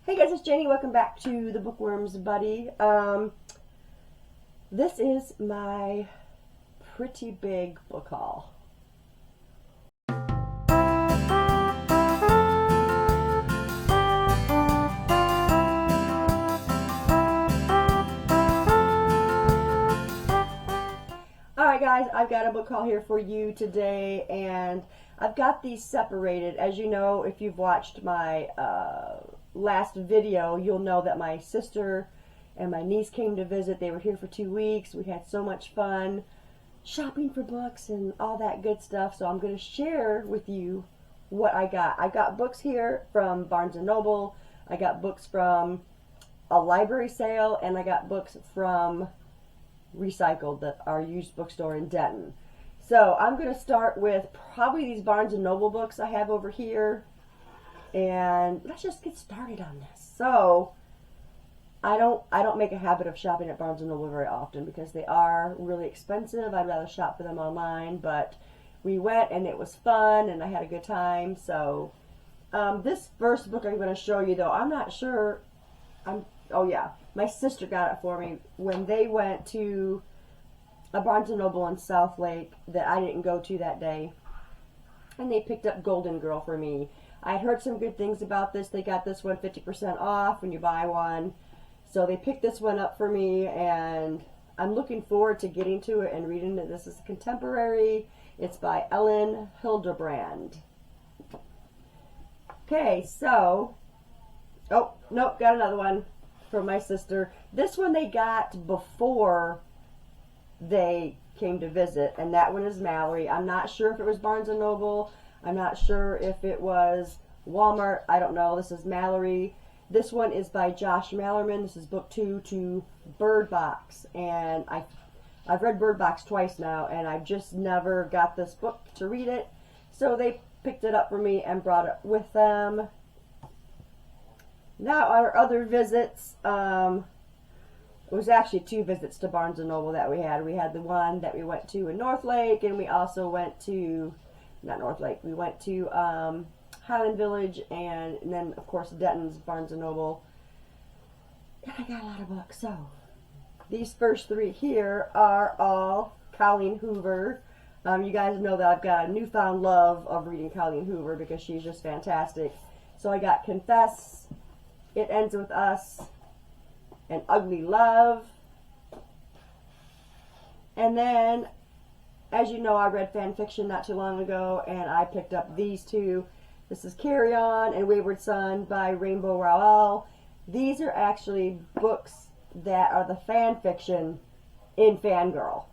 Hey guys, it's Jenny. Welcome back to the Bookworms Buddy. This is my pretty big book haul. Alright guys, I've got a book haul here for you today, and I've got these separated. As you know, if you've watched my last video, you'll know that my sister and my niece came to visit. They were here for 2 weeks. We had so much fun shopping for books and all that good stuff. So I'm going to share with you what I got. I got books here from Barnes & Noble. I got books from a library sale, and I got books from Recycled, that our used bookstore in Denton. So I'm going to start with probably these Barnes & Noble books I have over here. And let's just get started on this. So I don't make a habit of shopping at Barnes & Noble very often because they are really expensive. I'd rather shop for them online, but we went and it was fun and I had a good time. So this first book I'm going to show you, though, I'm not sure. Oh yeah, my sister got it for me when they went to a Barnes & Noble in South Lake that I didn't go to that day, and they picked up Golden Girl for me. I'd heard some good things about this. They got this one 50% off when you buy one. So they picked this one up for me, and I'm looking forward to getting to it and reading it. This is contemporary. It's by Ellen Hilderbrand. Okay, so, oh, nope, got another one from my sister. This one they got before they came to visit, and that one is Mallory. I'm not sure if it was Barnes & Noble. I'm not sure if it was Walmart. I don't know. This is Mallory. This one is by Josh Malerman. This is book 2 to Bird Box, and I've read Bird Box twice now, and I've just never got this book to read it. So they picked it up for me and brought it with them. Now our other visits, it was actually 2 visits to Barnes & Noble that we had. We had the one that we went to in North Lake, and we also went to, not North Lake, we went to Highland Village, and then of course Denton's Barnes & Noble. And I got a lot of books. So these first 3 here are all Colleen Hoover. You guys know that I've got a newfound love of reading Colleen Hoover because she's just fantastic. So I got Confess, It Ends With Us, and Ugly Love. And then, as you know, I read fan fiction not too long ago, and I picked up these 2. This is Carry On and Wayward Son by Rainbow Rowell. These are actually books that are the fan fiction in Fangirl,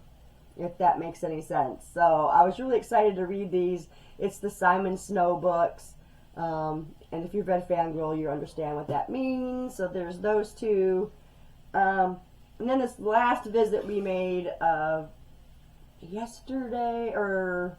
if that makes any sense. So I was really excited to read these. It's the Simon Snow books. And if you've read Fangirl, you understand what that means. So there's those 2. And then this last visit we made yesterday, or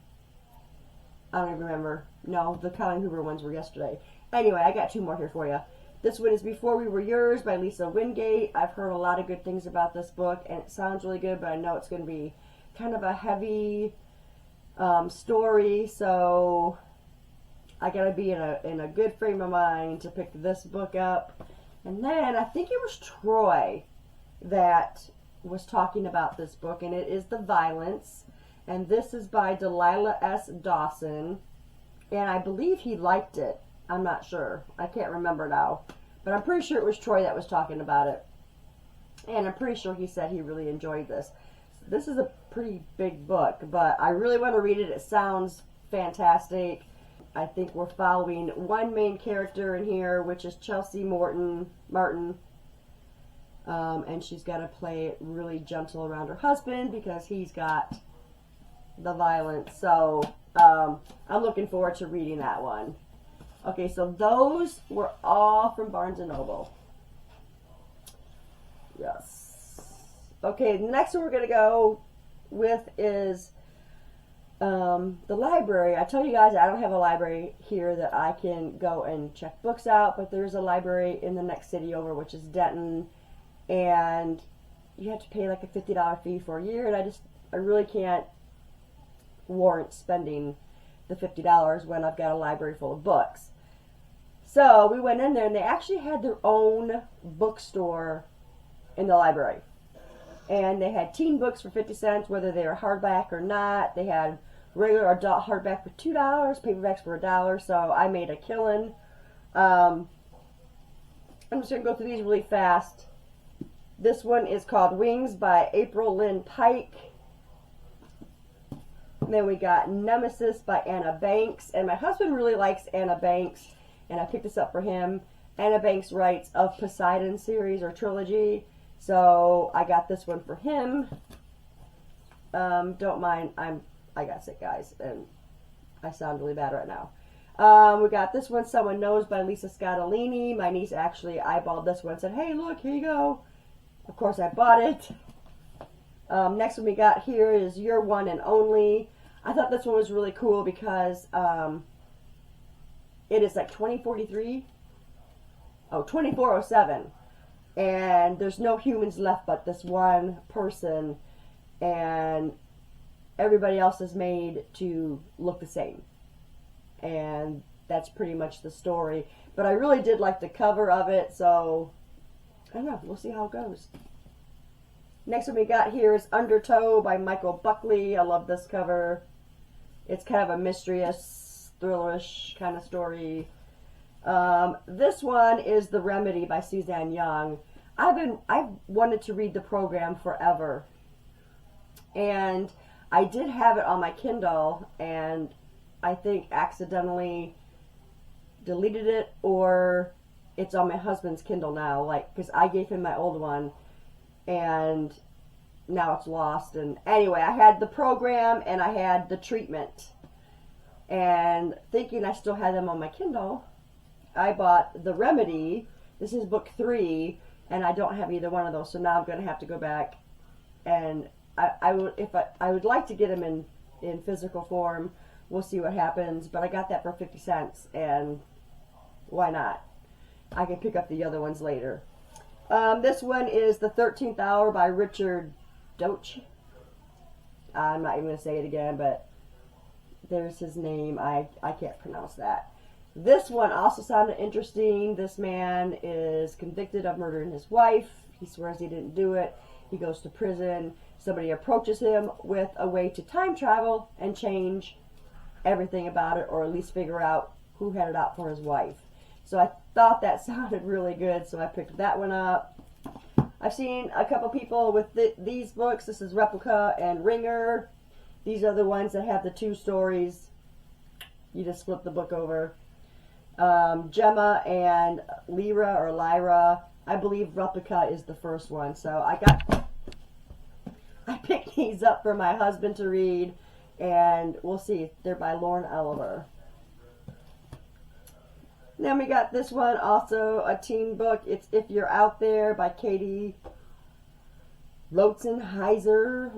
I don't even remember. No, the Colleen Hoover ones were yesterday. Anyway, I got 2 more here for you. This one is Before We Were Yours by Lisa Wingate. I've heard a lot of good things about this book, and it sounds really good, but I know it's going to be kind of a heavy story, so I got to be in a good frame of mind to pick this book up. And then I think it was Troy that was talking about this book, and it is The Violence, and this is by Delilah S. Dawson, and I believe he liked it. I'm not sure. I can't remember now, but I'm pretty sure it was Troy that was talking about it, and I'm pretty sure he said he really enjoyed this. This is a pretty big book, but I really want to read it. It sounds fantastic. I think we're following one main character in here, which is Chelsea Martin, and she's got to play it really gentle around her husband because he's got the violence. So I'm looking forward to reading that one. Okay, so those were all from Barnes & Noble. Yes. Okay, the next one we're going to go with is the library. I tell you guys, I don't have a library here that I can go and check books out, but there's a library in the next city over, which is Denton, and you have to pay like a $50 fee for a year, and I really can't warrant spending the $50 when I've got a library full of books. So we went in there, and they actually had their own bookstore in the library. And they had teen books for 50 cents, whether they were hardback or not. They had regular adult hardback for $2, paperbacks for $1. So I made a killing. I'm just going to go through these really fast. This one is called Wings by April Lynn Pike. And then we got Nemesis by Anna Banks. And my husband really likes Anna Banks, and I picked this up for him. Anna Banks writes of Poseidon series or trilogy. So I got this one for him. Don't mind, I got sick, guys, and I sound really bad right now. We got this one, Someone Knows by Lisa Scottolini. My niece actually eyeballed this one and said, hey, look, here you go. Of course, I bought it. Next one we got here is Your One and Only. I thought this one was really cool because it is like 2407. And there's no humans left but this one person, and everybody else is made to look the same. And that's pretty much the story. But I really did like the cover of it, so I don't know. We'll see how it goes. Next one we got here is Undertow by Michael Buckley. I love this cover. It's kind of a mysterious, thrillerish kind of story. This one is The Remedy by Suzanne Young. I've wanted to read the program forever, and I did have it on my Kindle, and I think accidentally deleted it, or it's on my husband's Kindle now, like, because I gave him my old one, and now it's lost. And anyway, I had the program and I had the treatment, and thinking I still had them on my Kindle, I bought The Remedy. This is book 3, and I don't have either one of those, so now I'm going to have to go back, and I would like to get them in physical form. We'll see what happens, but I got that for 50 cents, and why not? I can pick up the other ones later. This one is The 13th Hour by Richard Doach. I'm not even going to say it again, but there's his name. I can't pronounce that. This one also sounded interesting. This man is convicted of murdering his wife. He swears he didn't do it. He goes to prison. Somebody approaches him with a way to time travel and change everything about it, or at least figure out who had it out for his wife. So I thought that sounded really good, so I picked that one up. I've seen a couple people with these books. This is Replica and Ringer. These are the ones that have the 2 stories. You just flip the book over. Gemma and Lyra. I believe Replica is the first one. So I picked these up for my husband to read, and we'll see. They're by Lauren Oliver. Then we got this one, also a teen book. It's If You're Out There by Katie Lotzenheiser.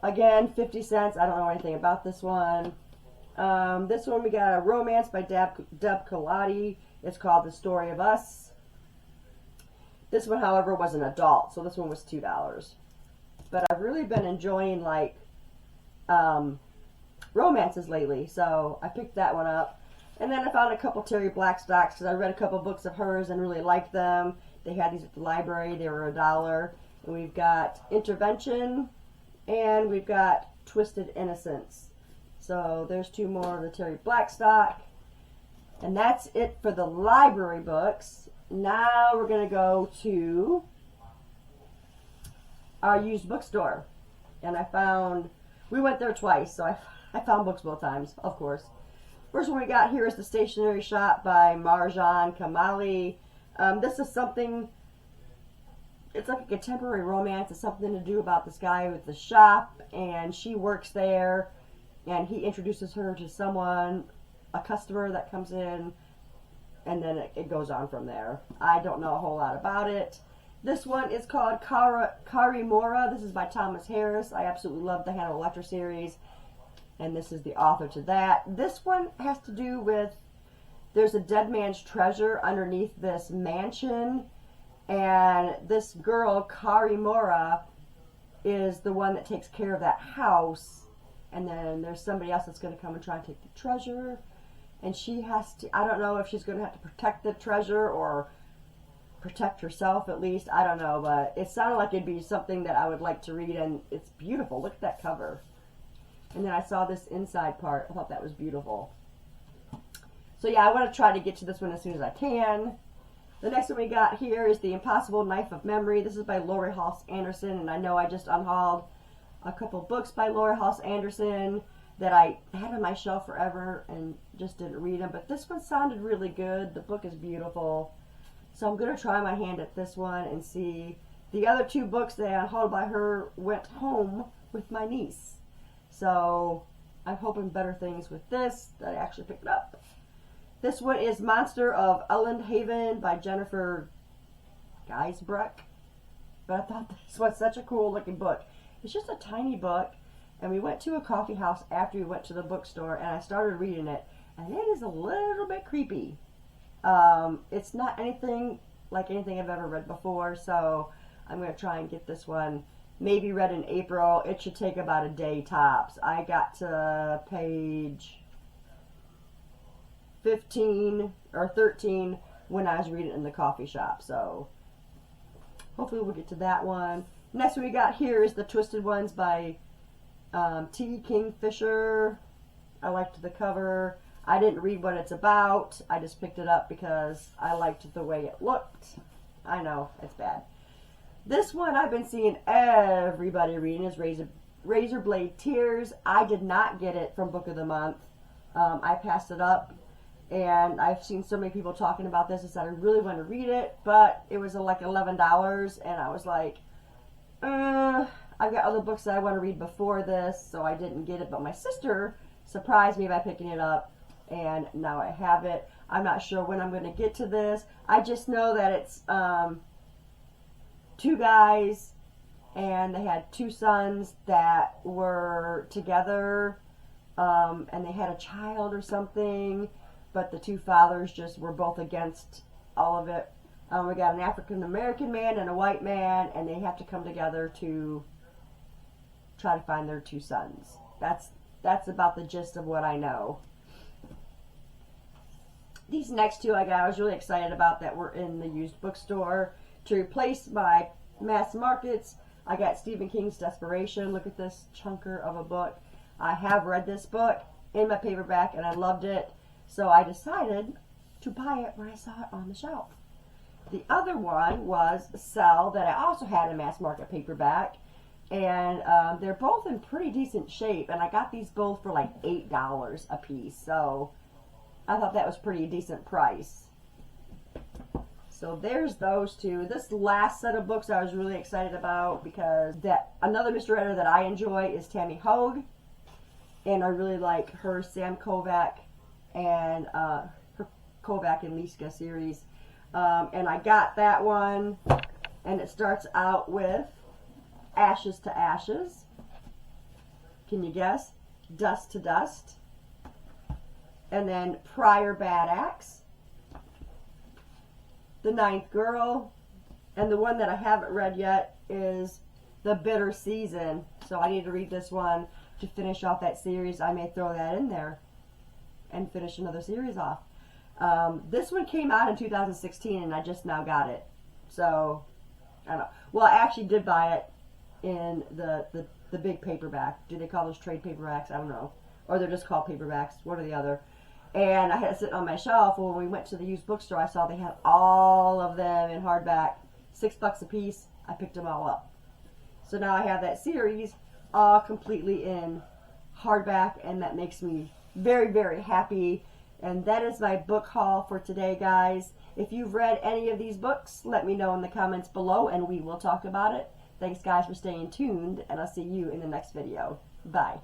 Again, 50 cents. I don't know anything about this one. This one we got a romance by Deb Colati. It's called The Story of Us. This one, however, was an adult, so this one was $2. But I've really been enjoying, like, romances lately, so I picked that one up. And then I found a couple Terry Blackstocks, because I read a couple books of hers and really liked them. They had these at the library. They were $1. And we've got Intervention, and we've got Twisted Innocence. So there's 2 more of the Terry Blackstock. And that's it for the library books. Now we're going to go to our used bookstore. And we went there twice, so I found books both times, of course. First one we got here is The Stationery Shop by Marjan Kamali. This is something, it's like a contemporary romance. It's something to do about this guy with the shop, and she works there, and he introduces her to someone, a customer that comes in, and then it goes on from there. I don't know a whole lot about it. This one is called Karimora. This is by Thomas Harris. I absolutely love the Hannibal Lecter series, and this is the author to that. This one has to do with, there's a dead man's treasure underneath this mansion, and this girl, Karimora, is the one that takes care of that house, and then there's somebody else that's going to come and try and take the treasure, and she has to, I don't know if she's going to have to protect the treasure or protect herself at least. I don't know, but it sounded like it'd be something that I would like to read, and it's beautiful. Look at that cover. And then I saw this inside part. I thought that was beautiful. So yeah, I want to try to get to this one as soon as I can. The next one we got here is The Impossible Knife of Memory. This is by Lori Halse Anderson, and I know I just unhauled a couple books by Lori Halse Anderson that I had on my shelf forever and just didn't read them, but this one sounded really good. The book is beautiful. So I'm going to try my hand at this one and see. The other two books that I unhauled by her went home with my niece. So I'm hoping better things with this, that I actually picked up. This one is Monster of Elendhaven by Jennifer Geisbrecht. But I thought this was such a cool looking book. It's just a tiny book, and we went to a coffee house after we went to the bookstore, and I started reading it, and it is a little bit creepy. It's not anything like anything I've ever read before, so I'm going to try and get this one maybe read in April. It should take about a day tops. I got to page 15 or 13 when I was reading it in the coffee shop, so hopefully we'll get to that one. Next one we got here is The Twisted Ones by T. Kingfisher. I liked the cover. I didn't read what it's about. I just picked it up because I liked the way it looked. I know, it's bad. This one I've been seeing everybody reading is Razorblade Tears. I did not get it from Book of the Month. I passed it up, and I've seen so many people talking about this. I said I really want to read it, but it was like $11, and I was like, I've got other books that I want to read before this, so I didn't get it. But my sister surprised me by picking it up, and now I have it. I'm not sure when I'm going to get to this. I just know that it's two guys, and they had two sons that were together, and they had a child or something, but the two fathers just were both against all of it. We got an African-American man and a white man, and they have to come together to try to find their two sons. That's about the gist of what I know. These next two I was really excited about that were in the used bookstore. To replace my mass markets, I got Stephen King's Desperation. Look at this chunker of a book. I have read this book in my paperback, and I loved it. So I decided to buy it when I saw it on the shelf. The other one was Cell, that I also had in mass market paperback. And they're both in pretty decent shape. And I got these both for like $8 a piece. So I thought that was pretty decent price. So there's those two. This last set of books I was really excited about because another mystery writer that I enjoy is Tammy Hogue. And I really like her Sam Kovac and her Kovac and Liska series. And I got that one, and it starts out with Ashes to Ashes. Can you guess? Dust to Dust. And then Prior Bad Axe. The Ninth Girl. And the one that I haven't read yet is The Bitter Season. So I need to read this one to finish off that series. I may throw that in there and finish another series off. This one came out in 2016, and I just now got it. So, I don't know. Well, I actually did buy it in the big paperback. Do they call those trade paperbacks? I don't know. Or they're just called paperbacks, one or the other. And I had it sitting on my shelf. Well, when we went to the used bookstore, I saw they had all of them in hardback. $6 a piece. I picked them all up. So now I have that series all completely in hardback, and that makes me very, very happy. And that is my book haul for today, guys. If you've read any of these books, let me know in the comments below, and we will talk about it. Thanks, guys, for staying tuned, and I'll see you in the next video. Bye.